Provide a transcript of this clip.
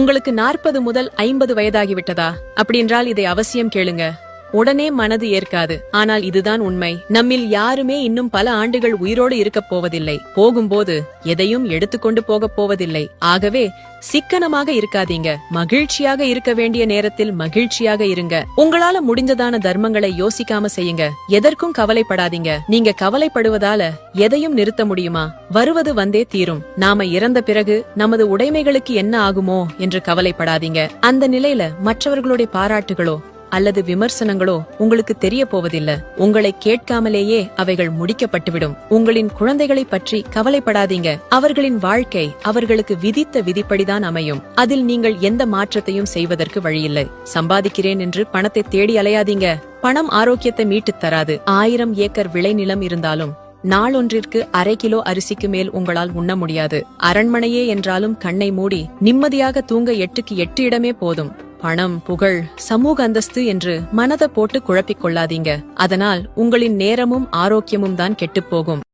உங்களுக்கு 40 முதல் 50 வயதாகிவிட்டதா? அப்படின்றால் இதை அவசியம் கேளுங்க. உடனே மனது ஏற்காது. ஆனால் இதுதான் உண்மை. நம்மில் யாருமே இன்னும் பல ஆண்டுகள் உயிரோடு இருக்கப் போவதில்லை. போகும்போது எதையும் எடுத்துக்கொண்டு போகப் போவதில்லை. ஆகவே சிக்கனமாக இருக்காதீங்க. மகிழ்ச்சியாக இருக்க வேண்டிய நேரத்தில் மகிழ்ச்சியாக இருங்க. உங்களால முடிஞ்சதான தர்மங்களை யோசிக்காம செய்யுங்க. எதற்கும் கவலைப்படாதீங்க. நீங்க கவலைப்படுவதால எதையும் நிறுத்த முடியுமா? வருவது வந்தே தீரும். நாம இறந்த பிறகு நமது உடைமைகளுக்கு என்ன ஆகுமோ என்று கவலைப்படாதீங்க. அந்த நிலையில மற்றவர்களுடைய பாராட்டுகளோ அல்லது விமர்சனங்களோ உங்களுக்கு தெரிய போவதில்லை. உங்களை கேட்காமலேயே அவைகள் முடிக்கப்பட்டுவிடும். உங்களின் குழந்தைகளை பற்றி கவலைப்படாதீங்க. அவர்களின் வாழ்க்கை அவர்களுக்கு விதித்த விதிப்படிதான் அமையும். அதில் நீங்கள் எந்த மாற்றத்தையும் செய்வதற்கு வழியில்லை. சம்பாதிக்கிறேன் என்று பணத்தை தேடி அலையாதீங்க. பணம் ஆரோக்கியத்தை மீட்டுத் தராது. 1000 ஏக்கர் விளைநிலம் இருந்தாலும் நாளொன்றிற்கு அரை கிலோ அரிசிக்கு மேல் உங்களால் உண்ண முடியாது. அரண்மனையே என்றாலும் கண்ணை மூடி நிம்மதியாக தூங்க 8க்கு 8 இடமே போதும். பணம், புகழ், சமூக அந்தஸ்து என்று மனதை போட்டு குழப்பிக் கொள்ளாதீங்க. அதனால் உங்களின் நேரமும் ஆரோக்கியமும் தான் கெட்டுப்போகும்.